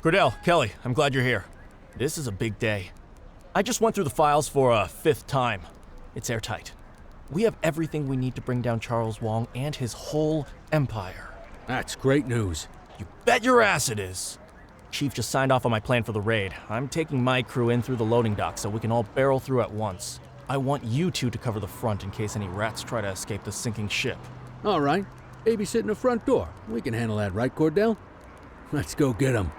Cordell, Kelly, I'm glad you're here. This is a big day. I just went through the files for a 5th time. It's airtight. We have everything we need to bring down Charles Wong and his whole empire. That's great news. You bet your ass it is. Chief just signed off on my plan for the raid. I'm taking my crew in through the loading dock so we can all barrel through at once. I want you two to cover the front in case any rats try to escape the sinking ship. All right. Babysit in the front door. We can handle that, right, Cordell? Let's go get him.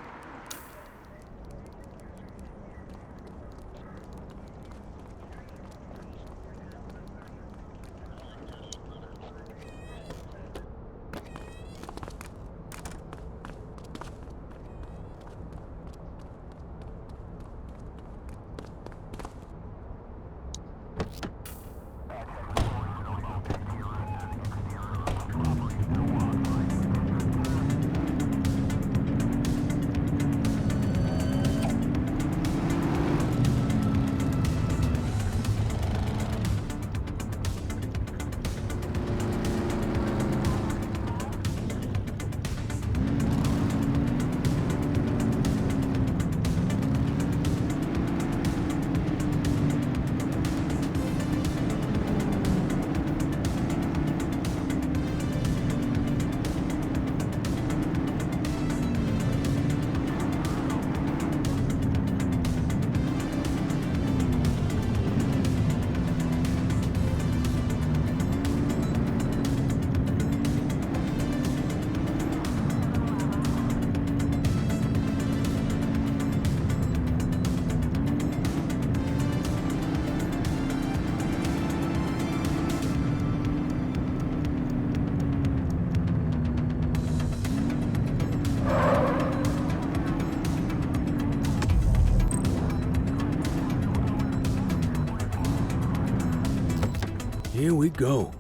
Here we go.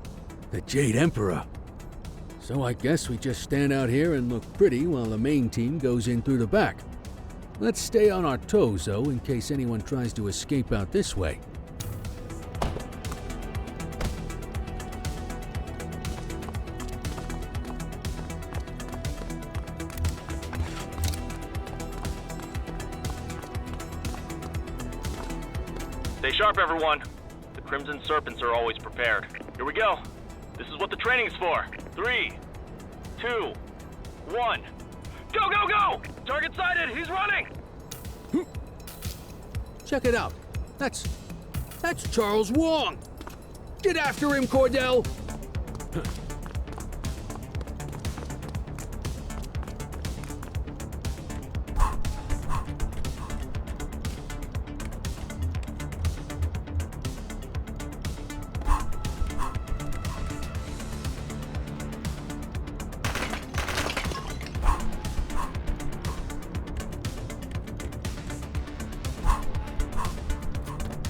The Jade Emperor. So I guess we just stand out here and look pretty while the main team goes in through the back. Let's stay on our toes, though, in case anyone tries to escape out this way. Stay sharp, everyone. The Crimson Serpents are always prepared. Here we go. This is what the training's for. 3, 2, 1. Go, go, go! Target sighted! He's running! Check it out. That's Charles Wong! Get after him, Cordell!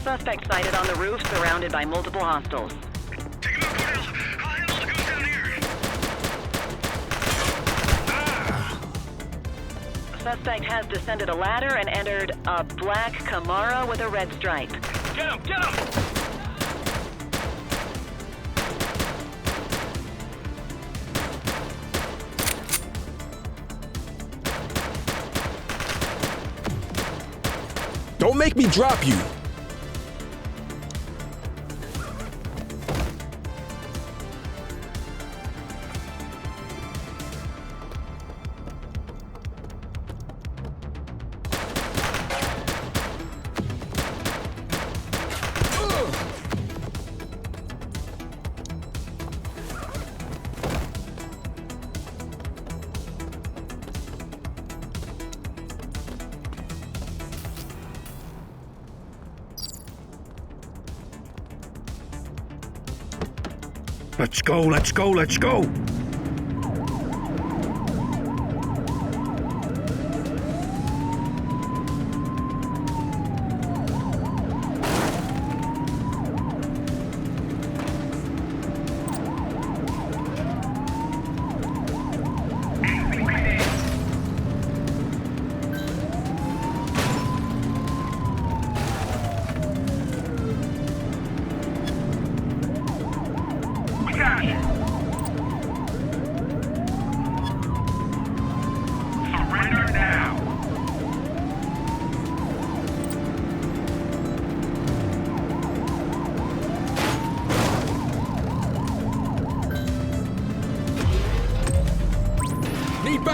Suspect sighted on the roof, surrounded by multiple hostiles. Take him out, Cordell. I'll handle the goose down here. Suspect has descended a ladder and entered a black Camaro with a red stripe. Get him! Get him! Don't make me drop you! Let's go, let's go, let's go!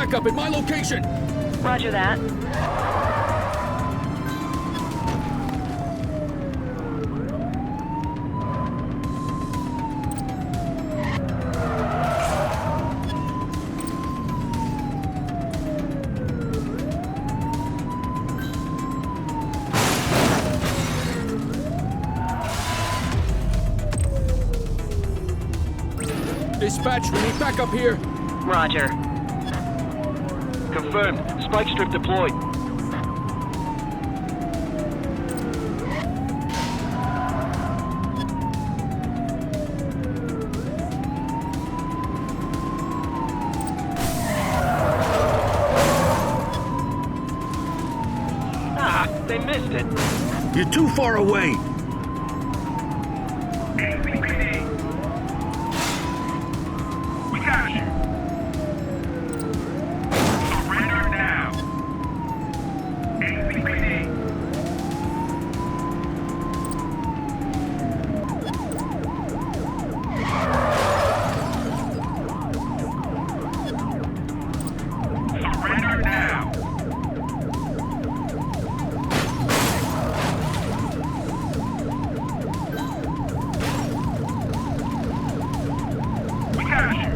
backup at my location! Roger that. Dispatch, we need backup here! Roger. Confirmed. Spike strip deployed. Ah, they missed it. You're too far away. We got you. Surrender now. ACPD. Surrender now. We got you.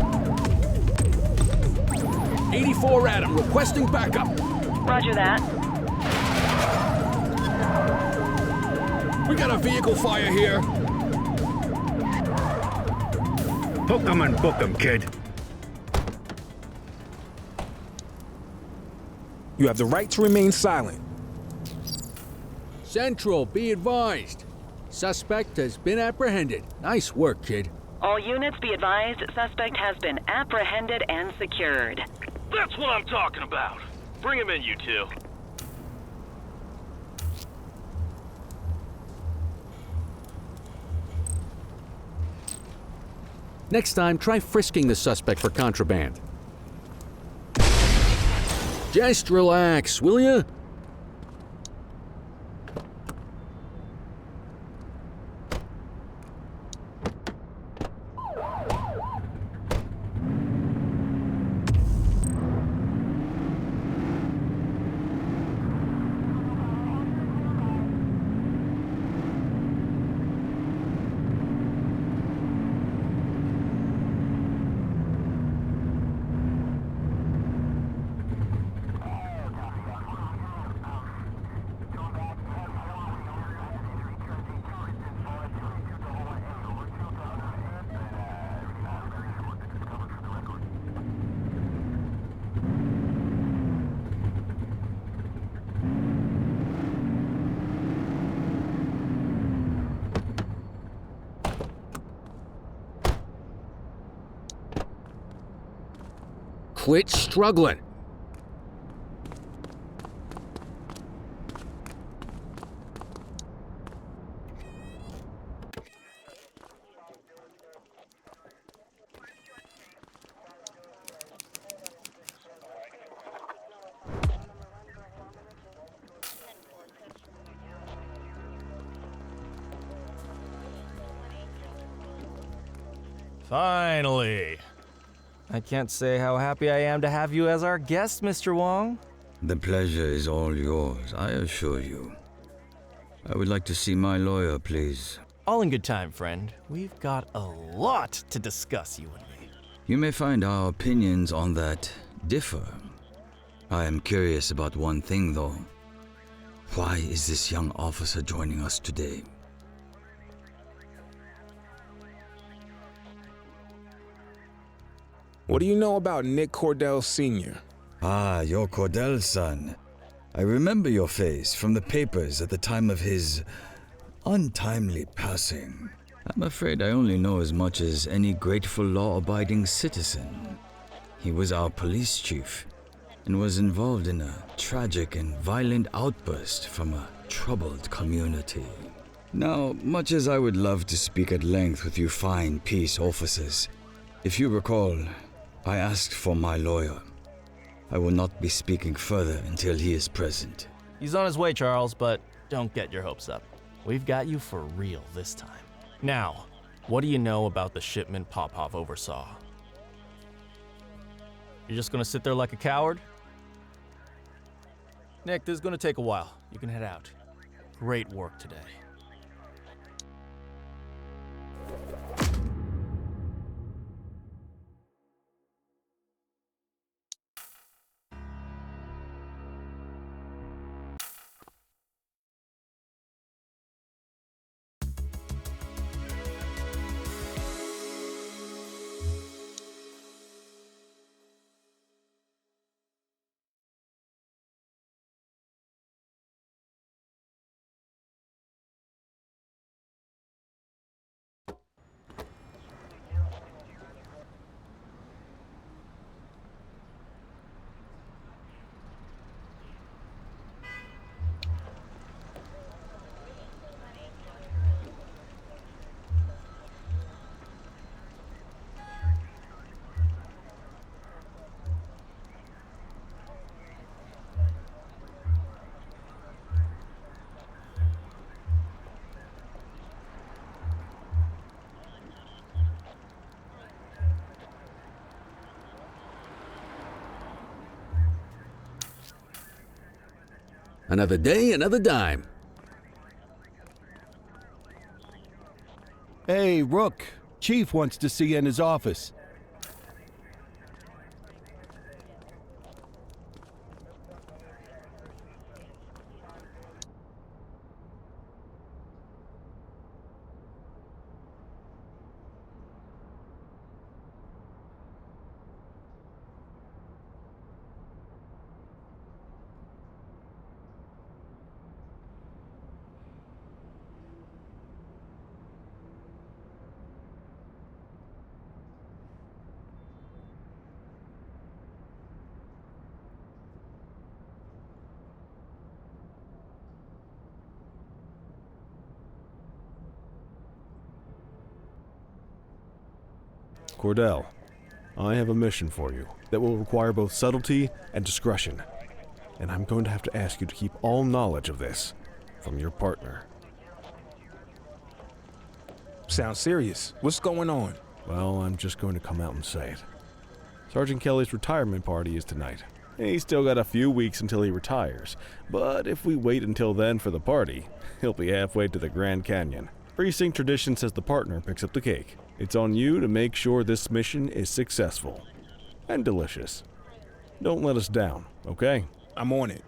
84 Adam, requesting backup! Roger that. We got a vehicle fire here! Hook 'em and book 'em, kid. You have the right to remain silent. Central, be advised. Suspect has been apprehended. Nice work, kid. All units be advised, suspect has been apprehended and secured. That's what I'm talking about. Bring him in, you two. Next time, try frisking the suspect for contraband. Just relax, will ya? Quit struggling. Finally. I can't say how happy I am to have you as our guest, Mr. Wong. The pleasure is all yours, I assure you. I would like to see my lawyer, please. All in good time, friend. We've got a lot to discuss, you and me. You may find our opinions on that differ. I am curious about one thing, though. Why is this young officer joining us today? What do you know about Nick Cordell Sr.? Ah, your Cordell son. I remember your face from the papers at the time of his untimely passing. I'm afraid I only know as much as any grateful law-abiding citizen. He was our police chief and was involved in a tragic and violent outburst from a troubled community. Now, much as I would love to speak at length with you fine peace officers, if you recall, I asked for my lawyer. I will not be speaking further until he is present. He's on his way, Charles, but don't get your hopes up. We've got you for real this time. Now, what do you know about the shipment Popov oversaw? You're just gonna sit there like a coward? Nick, this is gonna take a while. You can head out. Great work today. Another day, another dime. Hey, Rook. Chief wants to see you in his office. Cordell, I have a mission for you that will require both subtlety and discretion, and I'm going to have to ask you to keep all knowledge of this from your partner. Sounds serious. What's going on? Well, I'm just going to come out and say it. Sergeant Kelly's retirement party is tonight. He's still got a few weeks until he retires, but if we wait until then for the party, he'll be halfway to the Grand Canyon. Precinct tradition says the partner picks up the cake. It's on you to make sure this mission is successful and delicious. Don't let us down, okay? I'm on it.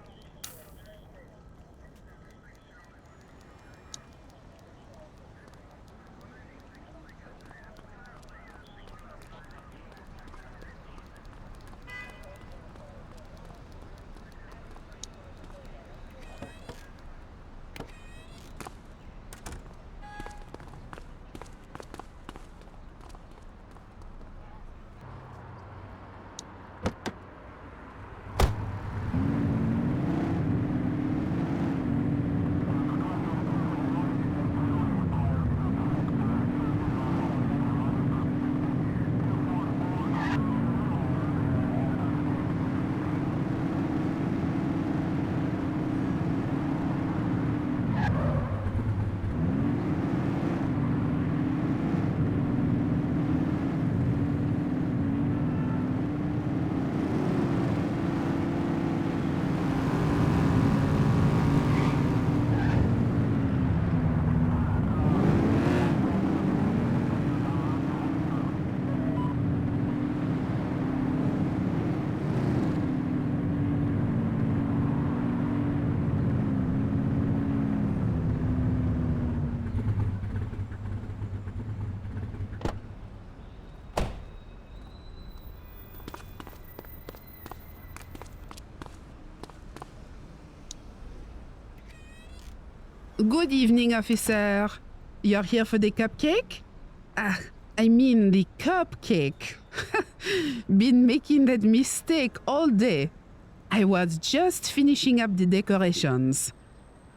Good evening, officer. You're here for the cupcake? I mean the cupcake. Been making that mistake all day. I was just finishing up the decorations.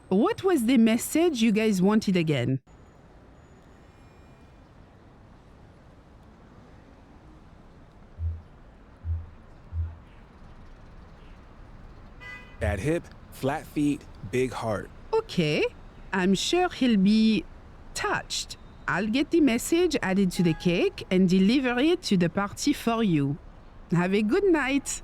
What was the message you guys wanted again? Bad hip, flat feet, big heart. Okay, I'm sure he'll be touched. I'll get the message added to the cake and deliver it to the party for you. Have a good night.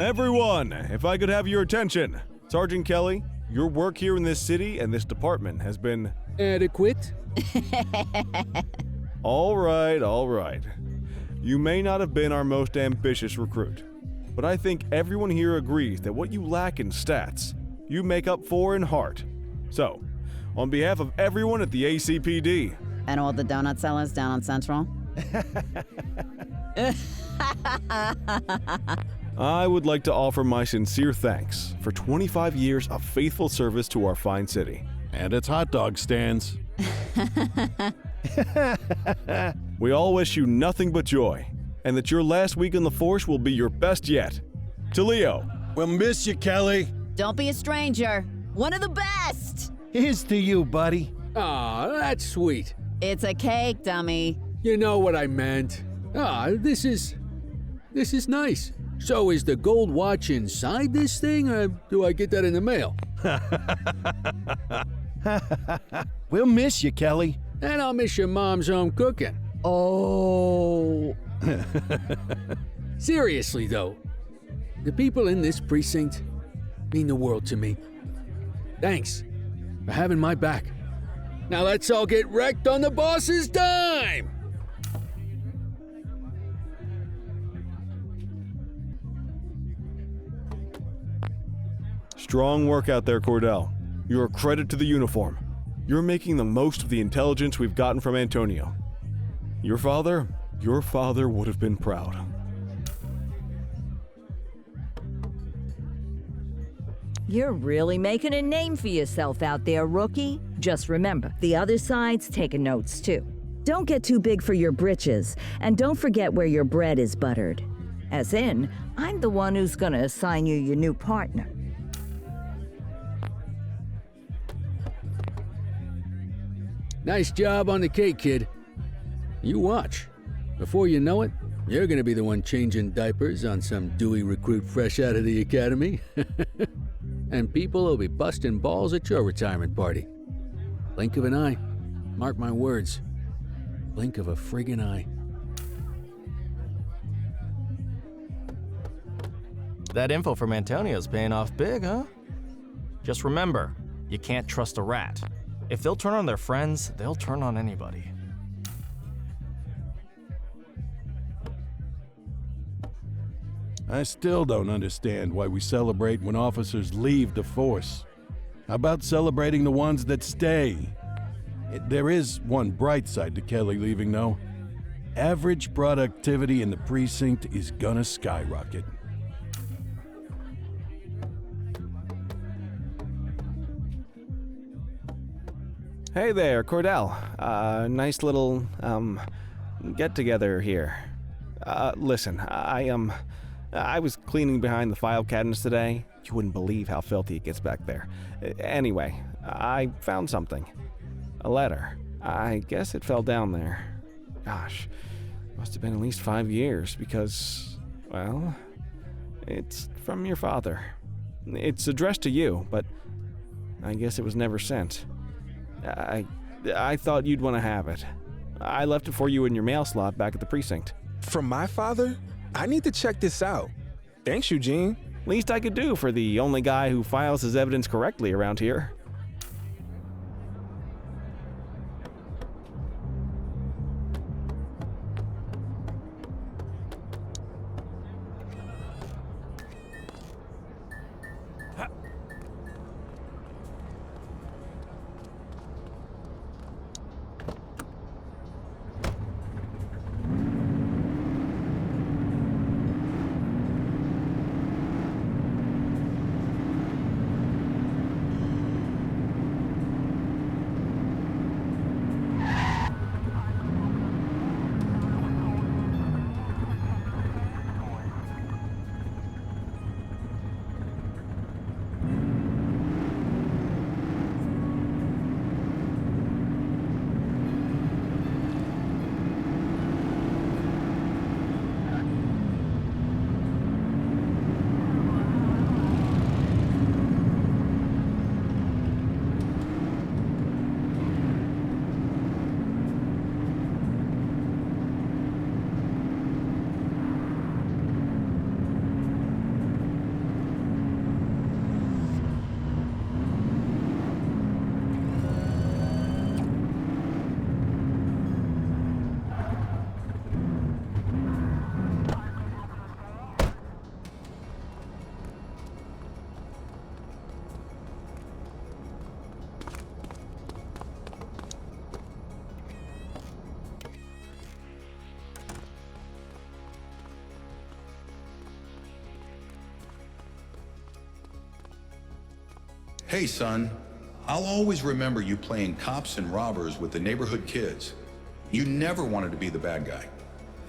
Everyone, if I could have your attention. Sergeant Kelly, your work here in this city and this department has been... Adequate? All right. You may not have been our most ambitious recruit, but I think everyone here agrees that what you lack in stats, you make up for in heart. So, on behalf of everyone at the ACPD... And all the donut sellers down on Central? I would like to offer my sincere thanks for 25 years of faithful service to our fine city. And its hot dog stands. We all wish you nothing but joy, and that your last week on the force will be your best yet. To Leo. We'll miss you, Kelly. Don't be a stranger. One of the best! Here's to you, buddy. Aw, that's sweet. It's a cake, dummy. You know what I meant. This is nice. So is the gold watch inside this thing, or do I get that in the mail? We'll miss you, Kelly. And I'll miss your mom's home cooking. Oh. Seriously, though, the people in this precinct mean the world to me. Thanks for having my back. Now let's all get wrecked on the boss's dime! Strong work out there, Cordell. You're a credit to the uniform. You're making the most of the intelligence we've gotten from Antonio. Your father would have been proud. You're really making a name for yourself out there, rookie. Just remember, the other side's taking notes too. Don't get too big for your britches, and don't forget where your bread is buttered. As in, I'm the one who's gonna assign you your new partner. Nice job on the cake, kid. You watch. Before you know it, you're gonna be the one changing diapers on some dewy recruit fresh out of the academy. And people will be busting balls at your retirement party. Blink of an eye. Mark my words. Blink of a friggin' eye. That info from Antonio's paying off big, huh? Just remember, you can't trust a rat. If they'll turn on their friends, they'll turn on anybody. I still don't understand why we celebrate when officers leave the force. How about celebrating the ones that stay? There is one bright side to Kelly leaving, though. Average productivity in the precinct is gonna skyrocket. Hey there, Cordell. Nice little, get-together here. Listen, I was cleaning behind the file cabinets today. You wouldn't believe how filthy it gets back there. Anyway, I found something. A letter. I guess it fell down there. Gosh, must have been at least 5 years because, well, it's from your father. It's addressed to you, but I guess it was never sent. I thought you'd want to have it. I left it for you in your mail slot back at the precinct. From my father? I need to check this out. Thanks, Eugene. Least I could do for the only guy who files his evidence correctly around here. Hey, son. I'll always remember you playing cops and robbers with the neighborhood kids. You never wanted to be the bad guy.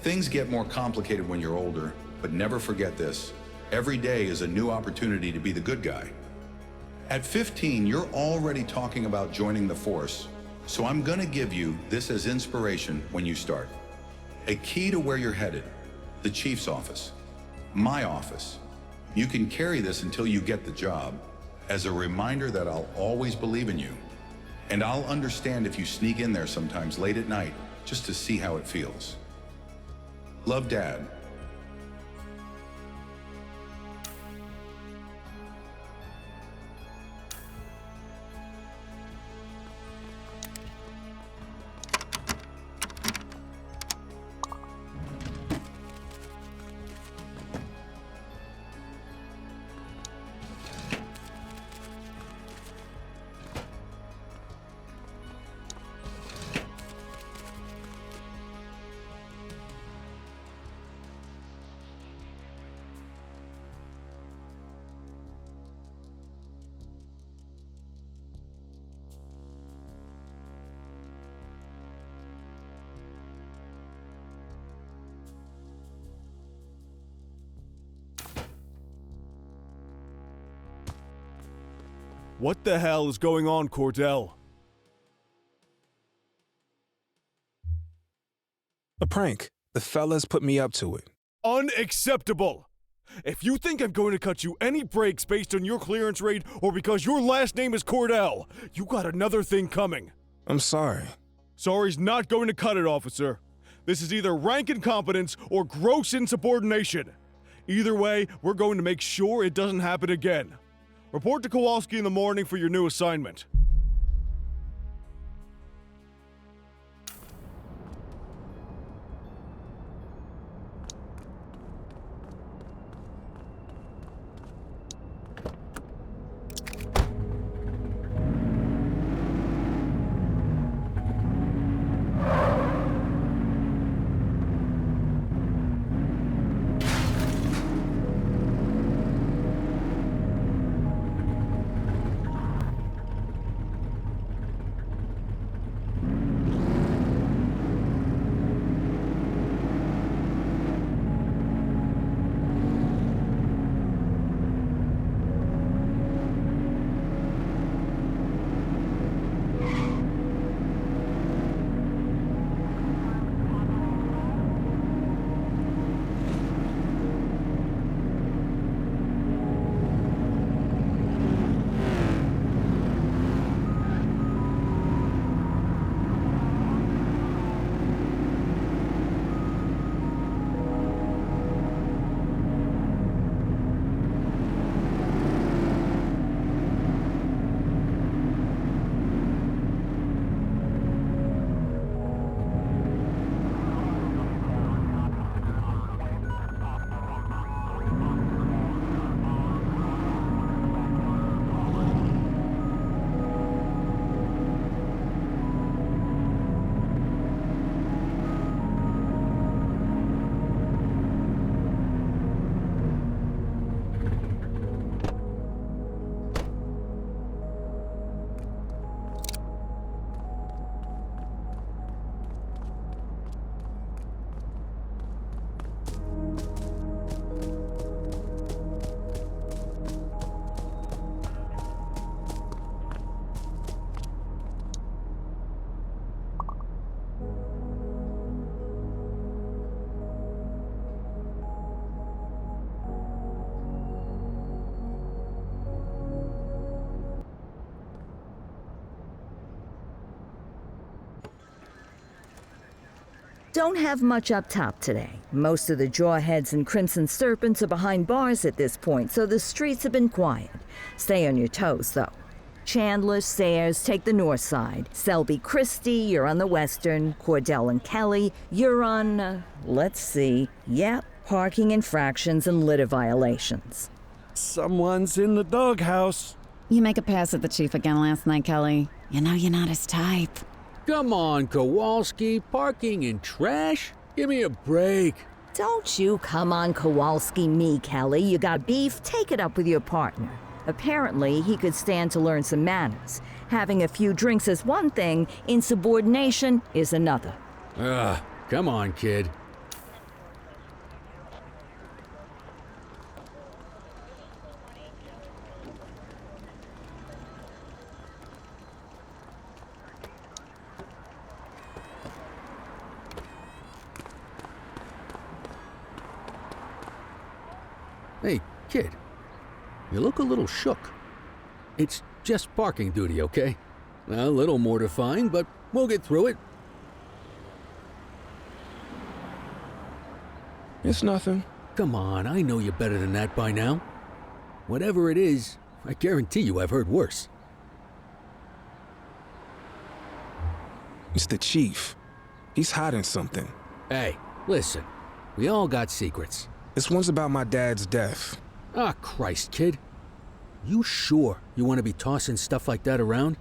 Things get more complicated when you're older, but never forget this. Every day is a new opportunity to be the good guy. At 15, you're already talking about joining the force, so I'm gonna give you this as inspiration when you start. A key to where you're headed, the chief's office, my office. You can carry this until you get the job, as a reminder that I'll always believe in you. And I'll understand if you sneak in there sometimes late at night, just to see how it feels. Love, Dad. What the hell is going on, Cordell? A prank. The fellas put me up to it. Unacceptable! If you think I'm going to cut you any breaks based on your clearance rate or because your last name is Cordell, you got another thing coming. I'm sorry. Sorry's not going to cut it, officer. This is either rank incompetence or gross insubordination. Either way, we're going to make sure it doesn't happen again. Report to Kowalski in the morning for your new assignment. Don't have much up top today. Most of the Jawheads and Crimson Serpents are behind bars at this point, so the streets have been quiet. Stay on your toes, though. Chandler, Sayers take the north side. Selby, Christie, you're on the western. Cordell and Kelly, you're on, let's see. Yep, parking infractions and litter violations. Someone's in the doghouse. You make a pass at the chief again last night, Kelly. You know you're not his type. Come on, Kowalski. Parking and trash? Give me a break. Don't you come on Kowalski me, Kelly. You got beef? Take it up with your partner. Apparently, he could stand to learn some manners. Having a few drinks is one thing, insubordination is another. Come on, kid. Hey, kid. You look a little shook. It's just parking duty, okay? A little mortifying, but we'll get through it. It's nothing. Come on, I know you better than that by now. Whatever it is, I guarantee you I've heard worse. It's the chief. He's hiding something. Hey, listen. We all got secrets. This one's about my dad's death. Ah, Christ, kid. You sure you want to be tossing stuff like that around?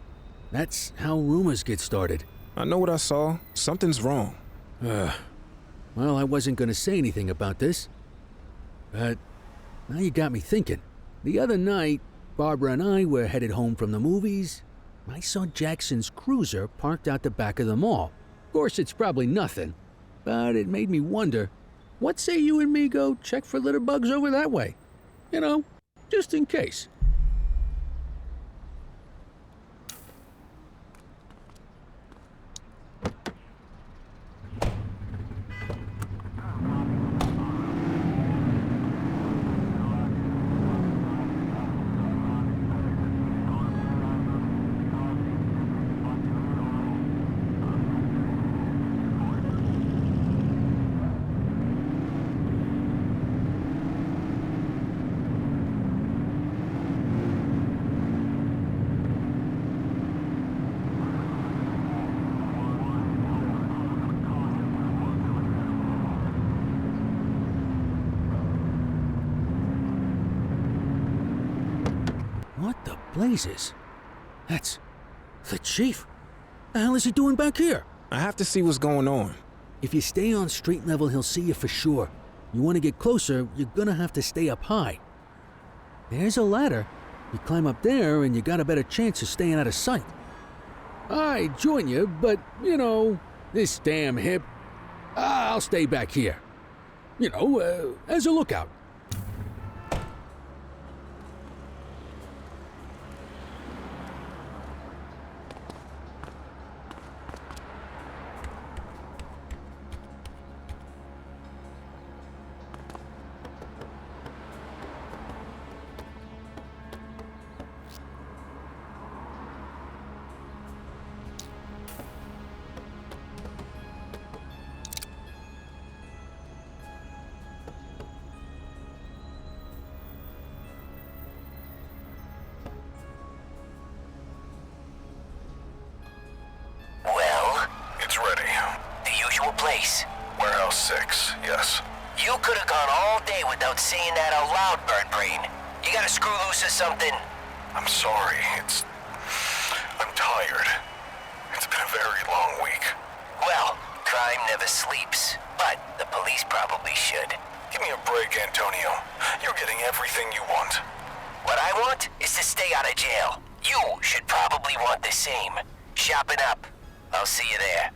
That's how rumors get started. I know what I saw. Something's wrong. Well, I wasn't going to say anything about this. But now you got me thinking. The other night, Barbara and I were headed home from the movies. I saw Jackson's cruiser parked out the back of the mall. Of course, it's probably nothing. But it made me wonder, what say you and me go check for litter bugs over that way? You know, just in case. What the blazes? That's the chief. The hell is he doing back here? I have to see what's going on. If you stay on street level, he'll see you for sure. You want to get closer, you're gonna have to stay up high. There's a ladder. You climb up there and you got a better chance of staying out of sight. I'd join you, but, you know, this damn hip. I'll stay back here. You know, as a lookout. place? Warehouse 6, yes. You could have gone all day without saying that out loud, Bird Brain. You got a screw loose or something? I'm sorry. I'm tired. It's been a very long week. Well, crime never sleeps, but the police probably should. Give me a break, Antonio. You're getting everything you want. What I want is to stay out of jail. You should probably want the same. Shopping up. I'll see you there.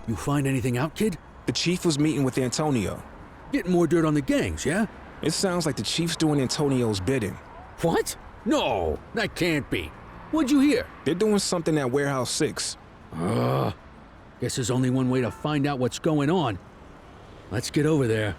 You find anything out, kid? The chief was meeting with Antonio. Getting more dirt on the gangs, yeah? It sounds like the chief's doing Antonio's bidding. What? No, that can't be. What'd you hear? They're doing something at Warehouse 6. Guess there's only one way to find out what's going on. Let's get over there.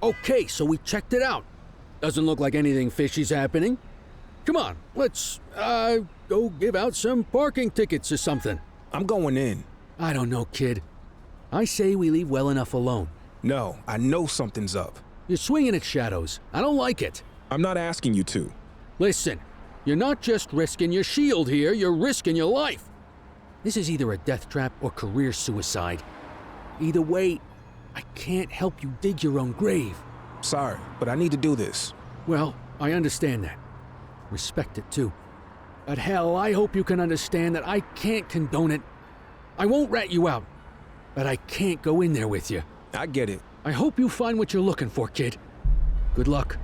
Okay, so we checked it out. Doesn't look like anything fishy's happening. Come on, let's, go give out some parking tickets or something. I'm going in. I don't know, kid. I say we leave well enough alone. No, I know something's up. You're swinging at shadows. I don't like it. I'm not asking you to. Listen, you're not just risking your shield here, you're risking your life. This is either a death trap or career suicide. Either way, I can't help you dig your own grave. Sorry, but I need to do this. Well, I understand that. Respect it too. But hell, I hope you can understand that I can't condone it. I won't rat you out, but I can't go in there with you. I get it. I hope you find what you're looking for, kid. Good luck.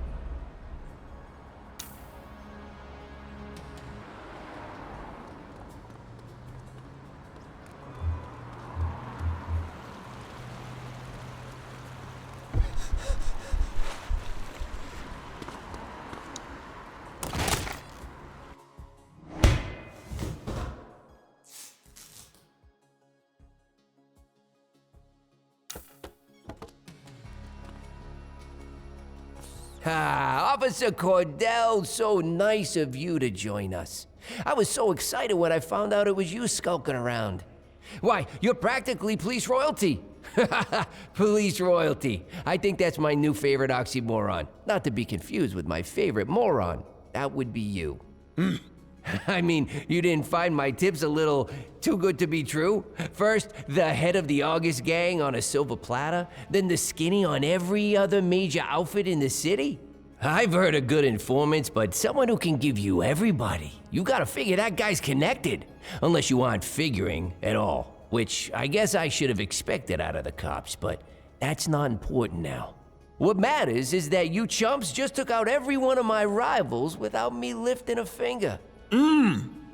Ah, Officer Cordell, so nice of you to join us. I was so excited when I found out it was you skulking around. Why, you're practically police royalty. Police royalty. I think that's my new favorite oxymoron. Not to be confused with my favorite moron. That would be you. I mean, you didn't find my tips a little too good to be true? First, the head of the August gang on a silver platter, then the skinny on every other major outfit in the city? I've heard of good informants, but someone who can give you everybody. You gotta figure that guy's connected. Unless you aren't figuring at all, which I guess I should have expected out of the cops, but that's not important now. What matters is that you chumps just took out every one of my rivals without me lifting a finger.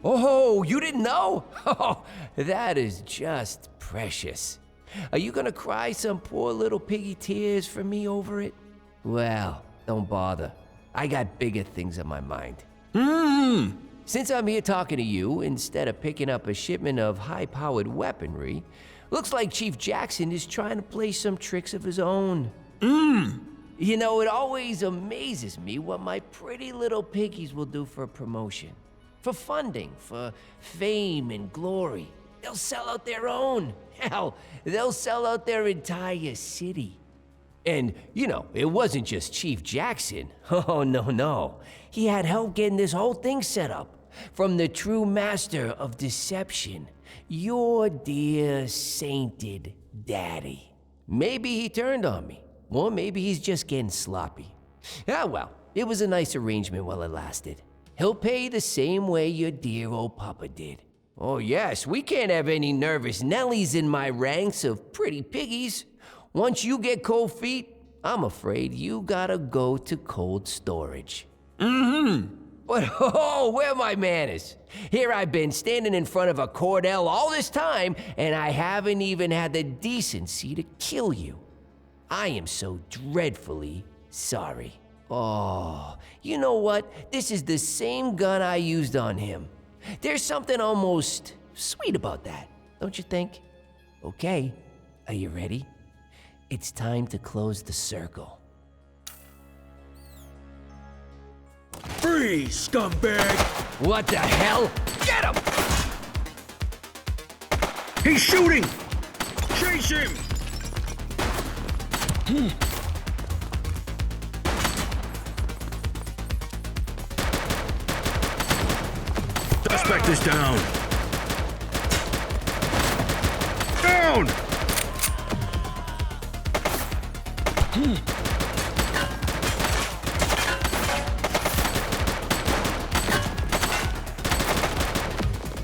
Oh, you didn't know? Oh, that is just precious. Are you gonna cry some poor little piggy tears for me over it? Well, don't bother. I got bigger things on my mind. Since I'm here talking to you, instead of picking up a shipment of high-powered weaponry, looks like Chief Jackson is trying to play some tricks of his own. You know, it always amazes me what my pretty little piggies will do for a promotion. For funding, for fame and glory. They'll sell out their own. Hell, they'll sell out their entire city. And, you know, it wasn't just Chief Jackson. Oh, no. He had help getting this whole thing set up. From the true master of deception, your dear sainted daddy. Maybe he turned on me, or maybe he's just getting sloppy. Ah, well, it was a nice arrangement while it lasted. He'll pay the same way your dear old papa did. Oh yes, we can't have any nervous Nellies in my ranks of pretty piggies. Once you get cold feet, I'm afraid you gotta go to cold storage. But oh, where are my manners? Here I've been standing in front of a Cordell all this time, and I haven't even had the decency to kill you. I am so dreadfully sorry. Oh, you know what? This is the same gun I used on him. There's something almost sweet about that, don't you think? Okay, Are you ready? It's time to close the circle. Freeze, scumbag! What the hell? Get him! He's shooting! Chase him! Suspect is down! Down!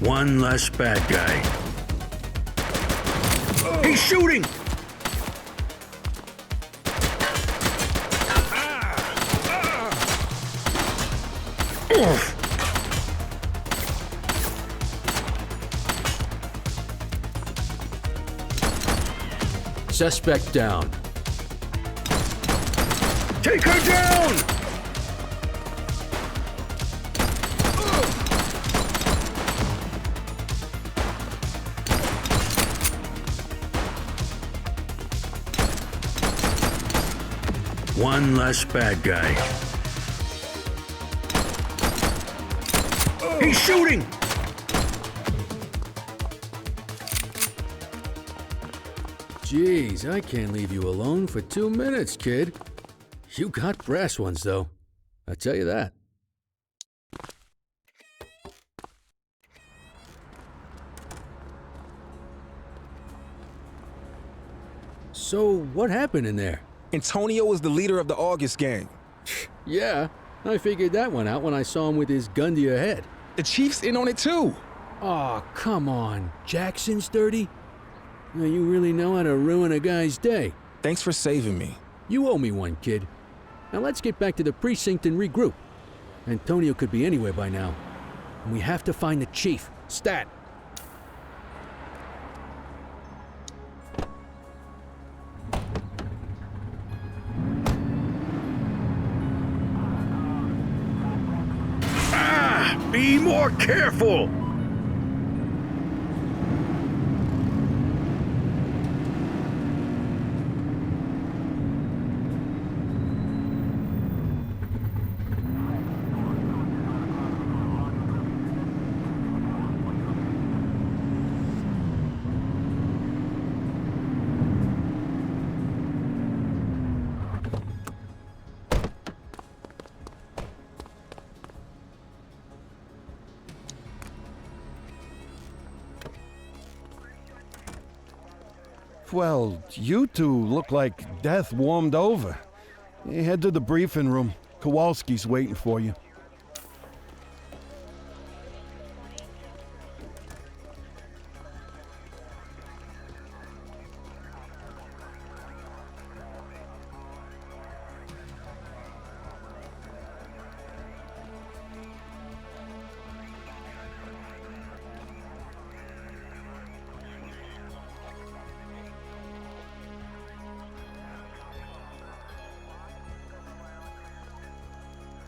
One less bad guy. He's shooting! Suspect down. Take her down! One less bad guy. He's shooting! Jeez, I can't leave you alone for 2 minutes, kid. You got brass ones, though. I tell you that. So, what happened in there? Antonio is the leader of the August gang. Yeah, I figured that one out when I saw him with his gun to your head. The Chief's in on it too. Aw, come on. Jackson's dirty? Now, you really know how to ruin a guy's day. Thanks for saving me. You owe me one, kid. Now let's get back to the precinct and regroup. Antonio could be anywhere by now. And we have to find the chief. Stat! Ah! Be more careful! Well, you two look like death warmed over. Head to the briefing room. Kowalski's waiting for you.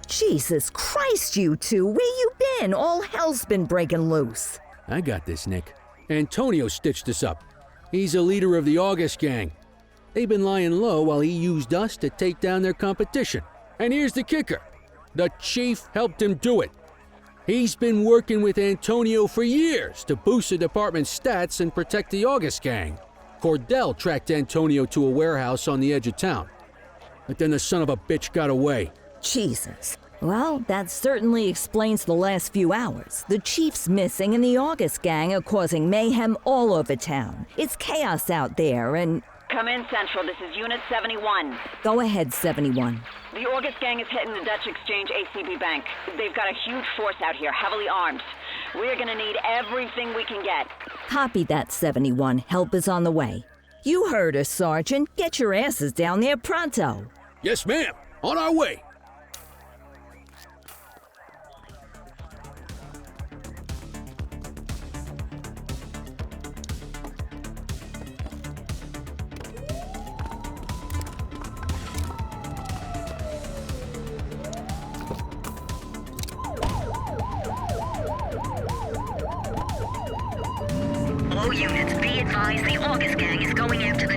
Jesus Christ, you two, where you been? All hell's been breaking loose. I got this, Nick. Antonio stitched us up. He's a leader of the August gang. They've been lying low while he used us to take down their competition. And here's the kicker. The chief helped him do it. He's been working with Antonio for years to boost the department's stats and protect the August gang. Cordell tracked Antonio to a warehouse on the edge of town. But then the son of a bitch got away. Jesus. Well, that certainly explains the last few hours. The chief's missing and the August gang are causing mayhem all over town. It's chaos out there and... Come in, Central. This is Unit 71. Go ahead, 71. The August gang is hitting the Dutch Exchange ACB Bank. They've got a huge force out here, heavily armed. We're gonna need everything we can get. Copy that, 71. Help is on the way. You heard us, Sergeant. Get your asses down there pronto. Yes, ma'am. On our way. All units, be advised the August gang is going after the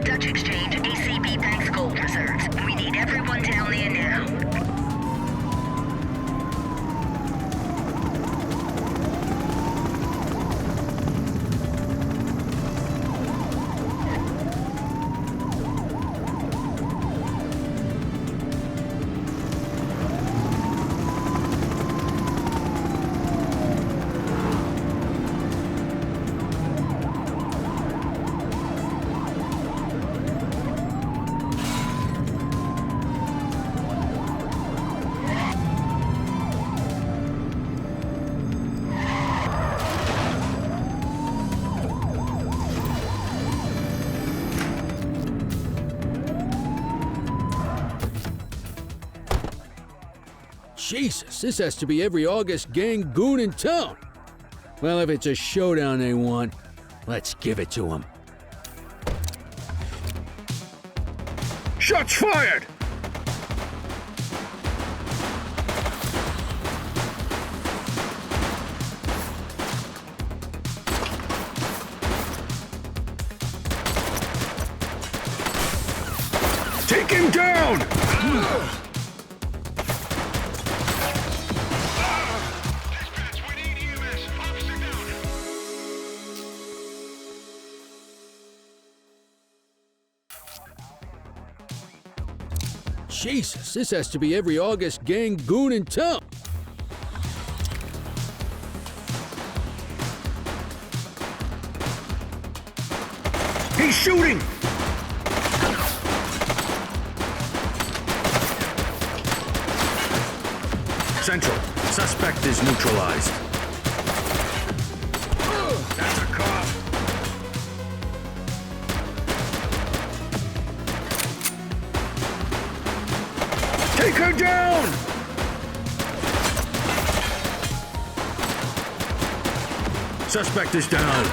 Jesus, this has to be every August gang goon in town. Well, if it's a showdown they want, let's give it to them. Shots fired! Take him down! Jesus, this has to be every August gang goon in town. He's shooting! Central, suspect is neutralized. That's a cop. Take her down! Suspect is down.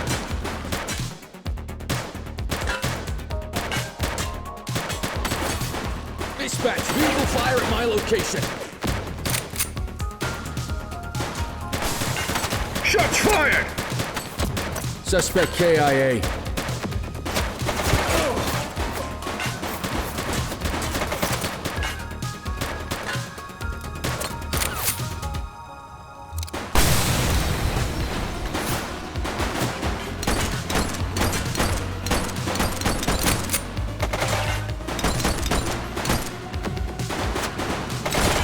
Dispatch, vehicle fire at my location. Shots fired! Suspect KIA.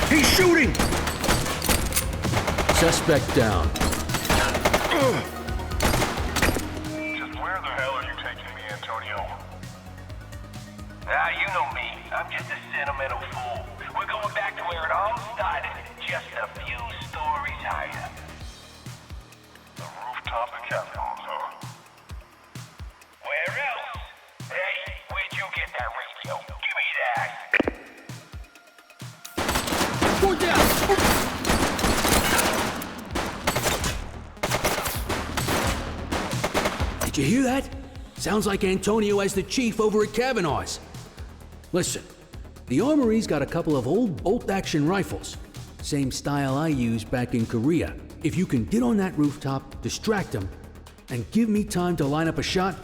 He's shooting! Suspect down. Just where the hell are you taking me, Antonio? Ah, you know me. I'm just a sentimental fool. We're going back to where it all started, just a few stories higher. The rooftop of Caviar's, huh? Where else? Hey, where'd you get that radio? Give me that! Look out! Did you hear that? Sounds like Antonio as the chief over at Kavanaugh's. Listen, the armory's got a couple of old bolt-action rifles. Same style I used back in Korea. If you can get on that rooftop, distract them, and give me time to line up a shot,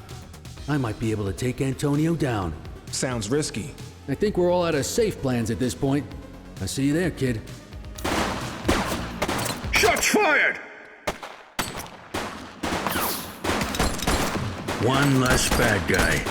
I might be able to take Antonio down. Sounds risky. I think we're all out of safe plans at this point. I'll see you there, kid. Shots fired! One less bad guy.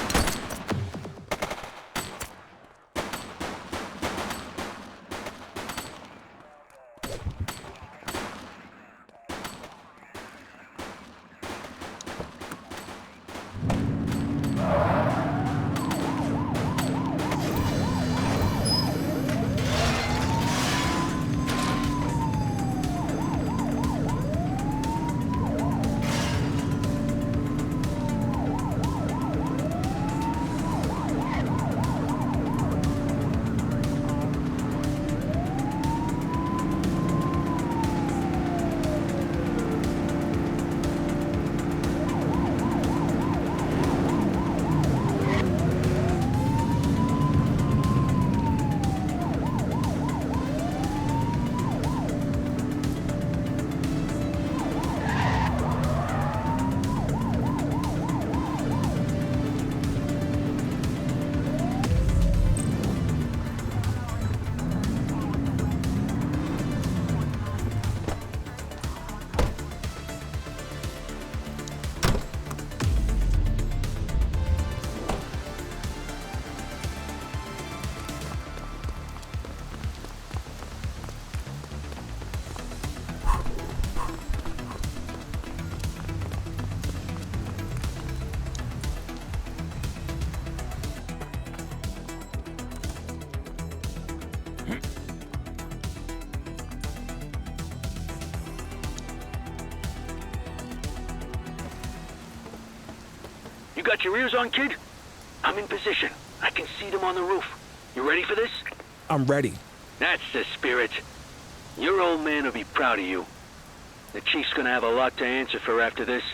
You got your ears on, kid? I'm in position. I can see them on the roof. You ready for this? I'm ready. That's the spirit. Your old man will be proud of you. The chief's gonna have a lot to answer for after this.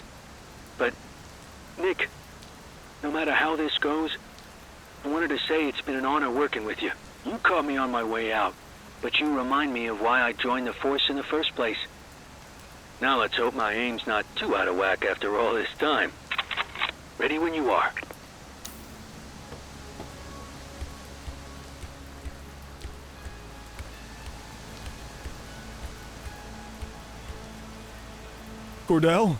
But, Nick, no matter how this goes, I wanted to say it's been an honor working with you. You caught me on my way out, but you remind me of why I joined the force in the first place. Now let's hope my aim's not too out of whack after all this time. Ready when you are. Cordell?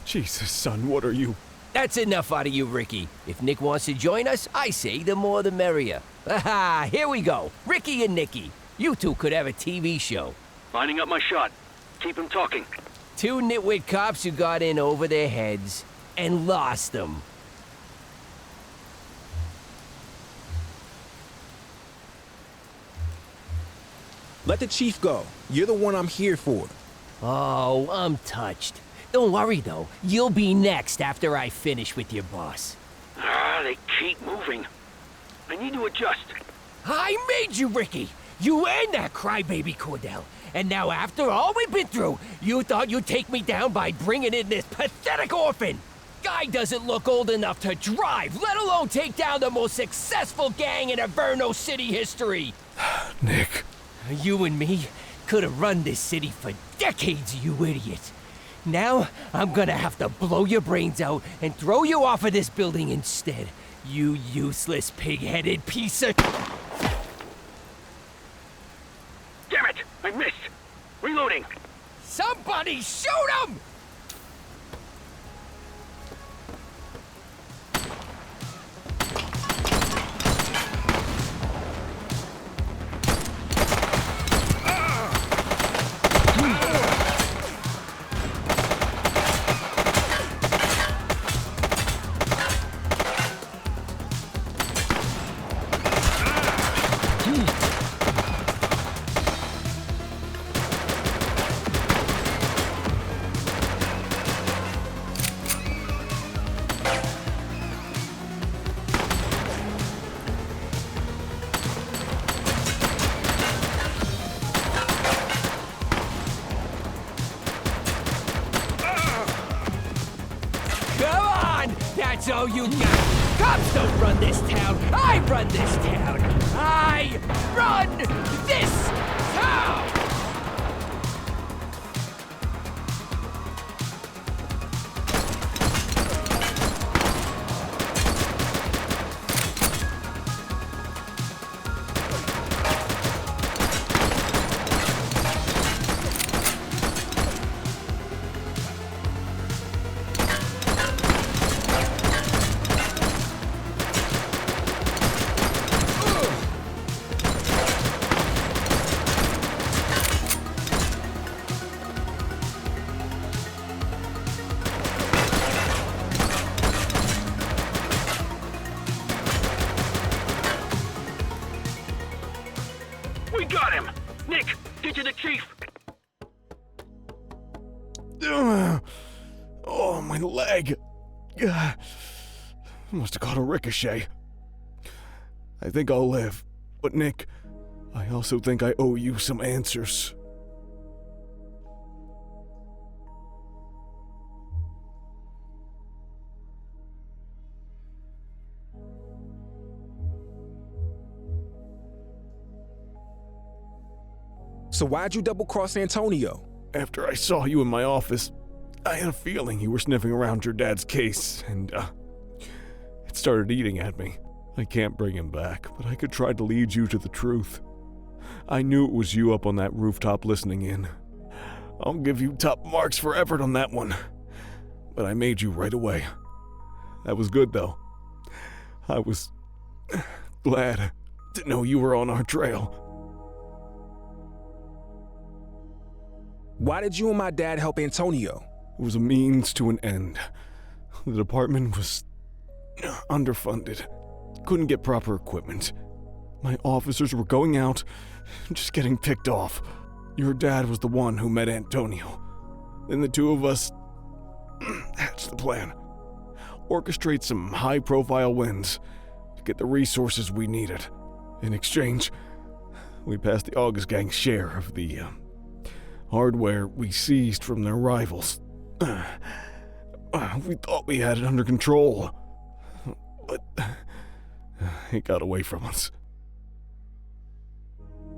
Jesus, son, what are you? That's enough out of you, Ricky. If Nick wants to join us, I say the more the merrier. Aha, here we go. Ricky and Nicky. You two could have a TV show. Lining up my shot. Keep him talking. Two nitwit cops who got in over their heads and lost them. Let the chief go. You're the one I'm here for. Oh, I'm touched. Don't worry, though. You'll be next after I finish with your boss. They keep moving. I need to adjust. I made you, Ricky. You and that crybaby Cordell. And now after all we've been through, you thought you'd take me down by bringing in this pathetic orphan. Guy doesn't look old enough to drive, let alone take down the most successful gang in Inferno City history. Nick. You and me could have run this city for decades, you idiot. Now, I'm gonna have to blow your brains out and throw you off of this building instead. You useless pig-headed piece of... Damn it! I missed! Reloading! Somebody shoot him! That's all you got. Cops don't run this town. I run this town. I run this town! We got him! Nick, get to the chief! Oh, my leg. Must have caught a ricochet. I think I'll live. But Nick, I also think I owe you some answers. So why'd you double-cross Antonio? After I saw you in my office, I had a feeling you were sniffing around your dad's case, and, it started eating at me. I can't bring him back, but I could try to lead you to the truth. I knew it was you up on that rooftop listening in. I'll give you top marks for effort on that one. But I made you right away. That was good, though. I was glad to know you were on our trail. Why did you and my dad help Antonio? It was a means to an end. The department was underfunded. Couldn't get proper equipment. My officers were going out, just getting picked off. Your dad was the one who met Antonio. Then the two of us hatched the plan. Orchestrate some high-profile wins to get the resources we needed. In exchange, We passed the August Gang's share of the hardware we seized from their rivals. We thought we had it under control, but it got away from us.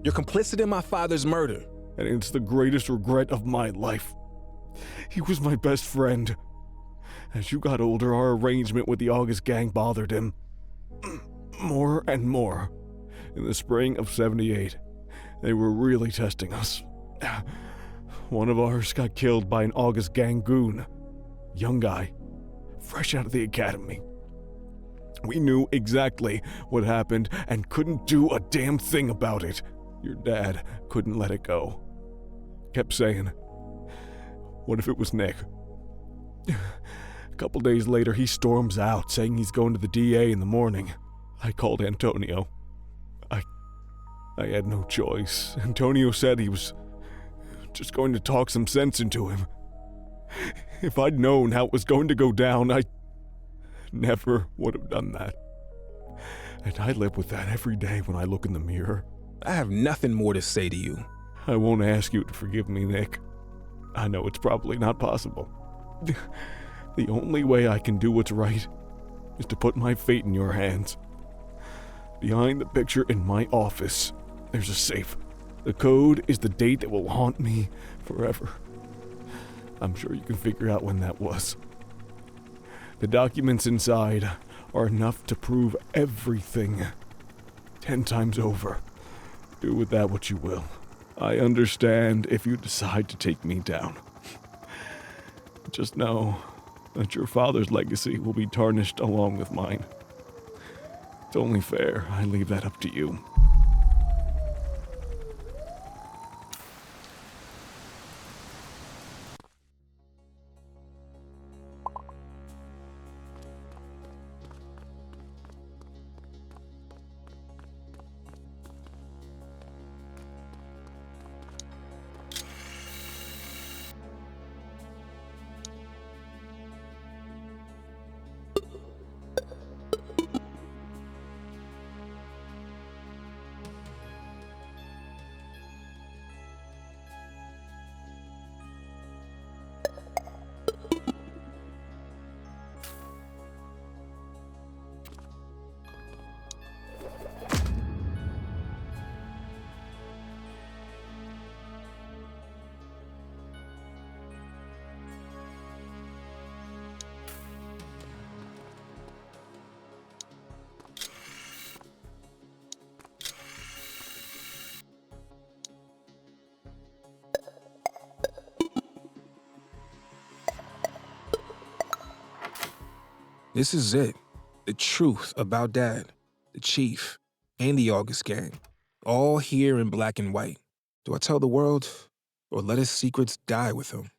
You're complicit in my father's murder. And it's the greatest regret of my life. He was my best friend. As you got older, our arrangement with the August Gang bothered him. More and more. In the spring of '78, they were really testing us. One of ours got killed by an August Gang goon. Young guy, fresh out of the academy. We knew exactly what happened and couldn't do a damn thing about it. Your dad couldn't let it go. Kept saying, what if it was Nick? A couple days later, he storms out, saying he's going to the DA in the morning. I called Antonio. I had no choice. Antonio said he was just going to talk some sense into him. If I'd known how it was going to go down, I never would have done that. And I live with that every day when I look in the mirror. I have nothing more to say to you. I won't ask you to forgive me, Nick. I know it's probably not possible. The only way I can do what's right is to put my fate in your hands. Behind the picture in my office, there's a safe. The code is the date that will haunt me forever. I'm sure you can figure out when that was. The documents inside are enough to prove everything 10 times over. Do with that what you will. I understand if you decide to take me down. Just know that your father's legacy will be tarnished along with mine. It's only fair I leave that up to you. This is it. The truth about Dad, the Chief, and the August Gang. All here in black and white. Do I tell the world, or let his secrets die with him?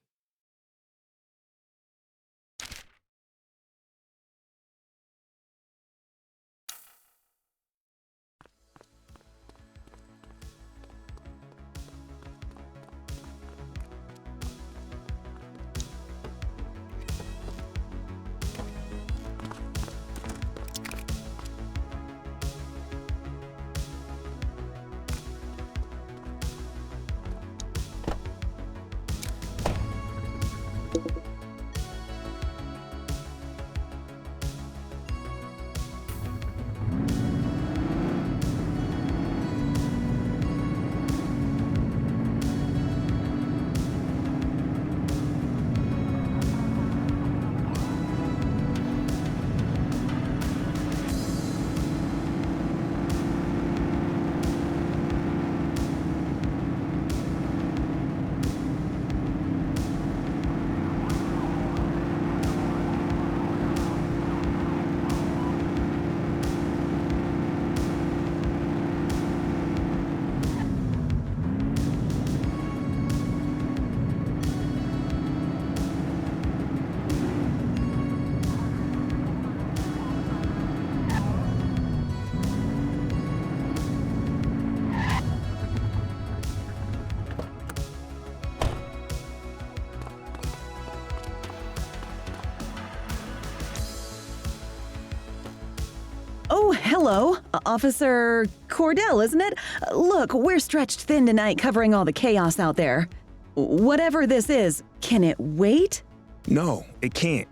Oh, hello, Officer Cordell, isn't it? Look, we're stretched thin tonight covering all the chaos out there. Whatever this is, can it wait? No, it can't.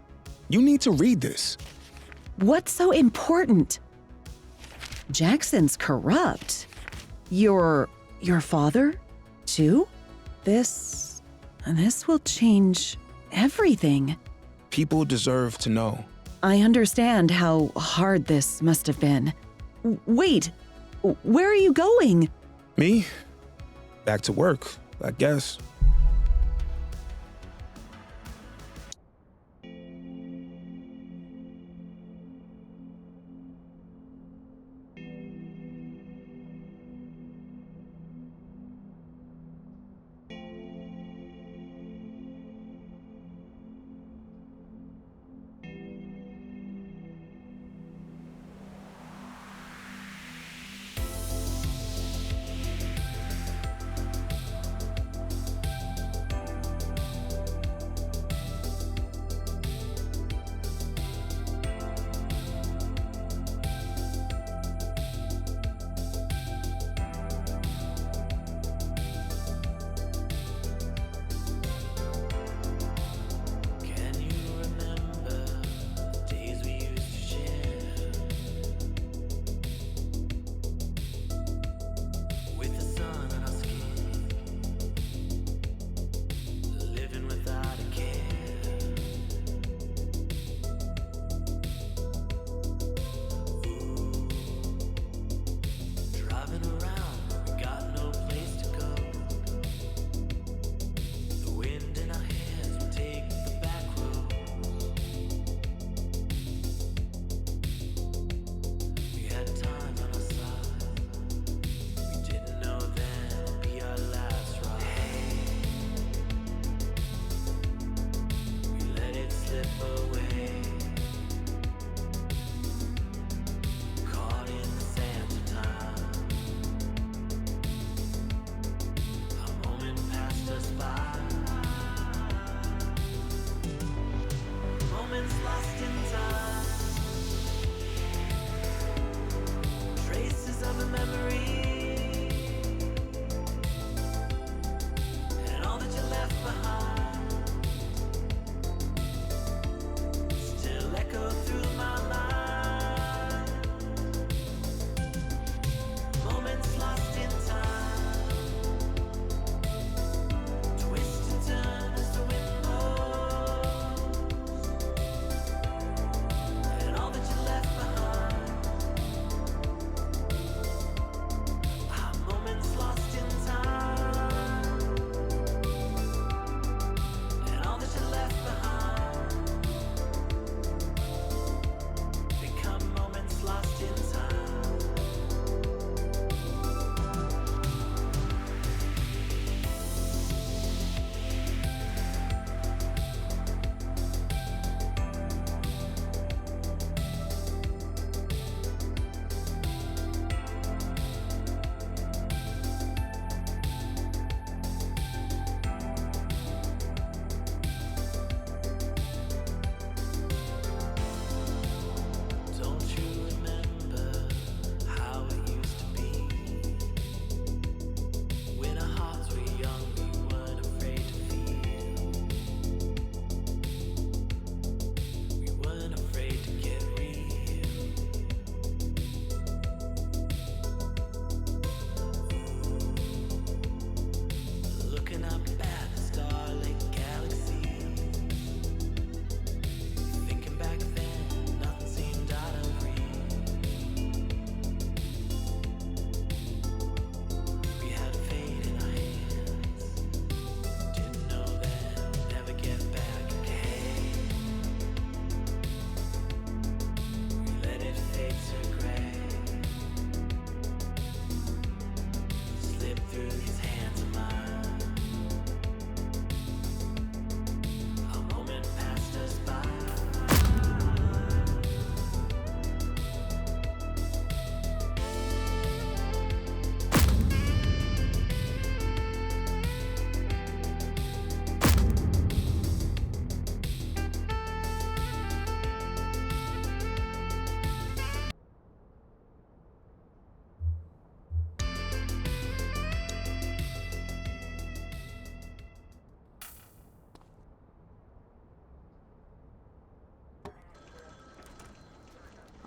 You need to read this. What's so important? Jackson's corrupt. Your father, too? This will change everything. People deserve to know. I understand how hard this must have been. Wait, where are you going? Me? Back to work, I guess.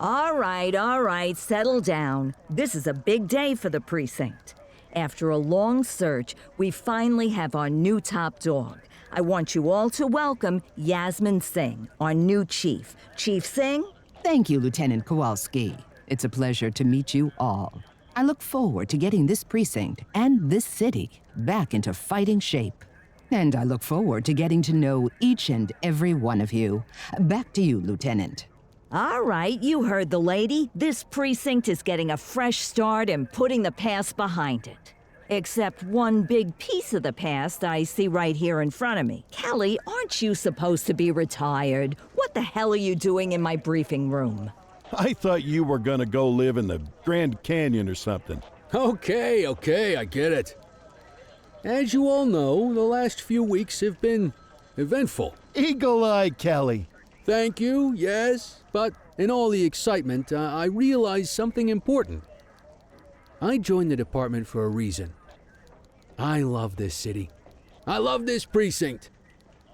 All right, settle down. This is a big day for the precinct. After a long search, we finally have our new top dog. I want you all to welcome Yasmin Singh, our new chief. Chief Singh? Thank you, Lieutenant Kowalski. It's a pleasure to meet you all. I look forward to getting this precinct and this city back into fighting shape. And I look forward to getting to know each and every one of you. Back to you, Lieutenant. All right, you heard the lady. This precinct is getting a fresh start and putting the past behind it. Except one big piece of the past I see right here in front of me. Kelly, aren't you supposed to be retired? What the hell are you doing in my briefing room? I thought you were gonna go live in the Grand Canyon or something. Okay, I get it. As you all know, the last few weeks have been eventful. Eagle-Eye Kelly. Thank you, yes, but in all the excitement, I realized something important. I joined the department for a reason. I love this city. I love this precinct.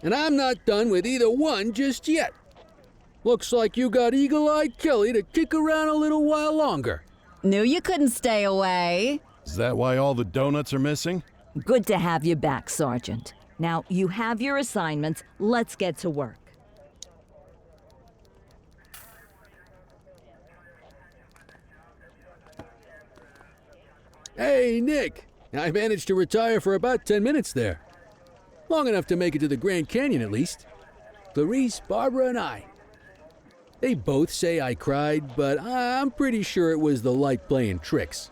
And I'm not done with either one just yet. Looks like you got Eagle-Eye Kelly to kick around a little while longer. Knew you couldn't stay away. Is that why all the donuts are missing? Good to have you back, Sergeant. Now, you have your assignments. Let's get to work. Hey, Nick. I managed to retire for about 10 minutes there. Long enough to make it to the Grand Canyon, at least. Clarice, Barbara, and I. They both say I cried, but I'm pretty sure it was the light playing tricks.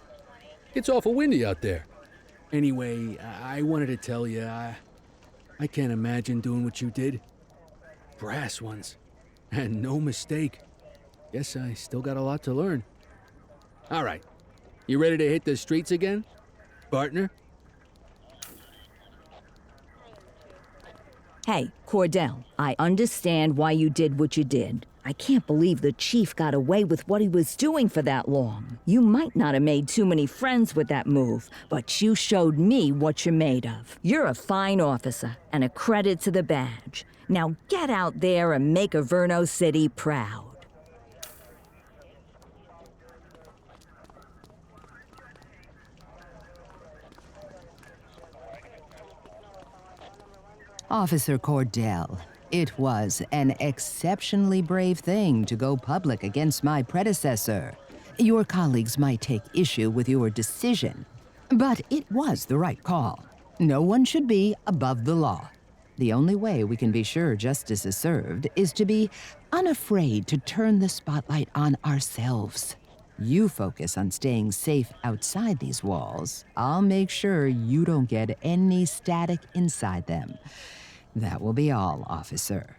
It's awful windy out there. Anyway, I wanted to tell you, I can't imagine doing what you did. Brass ones. And no mistake. Guess I still got a lot to learn. All right. You ready to hit the streets again, partner? Hey, Cordell, I understand why you did what you did. I can't believe the chief got away with what he was doing for that long. You might not have made too many friends with that move, but you showed me what you're made of. You're a fine officer and a credit to the badge. Now get out there and make Averno City proud. Officer Cordell, it was an exceptionally brave thing to go public against my predecessor. Your colleagues might take issue with your decision, but it was the right call. No one should be above the law. The only way we can be sure justice is served is to be unafraid to turn the spotlight on ourselves. You focus on staying safe outside these walls. I'll make sure you don't get any static inside them. That will be all, officer.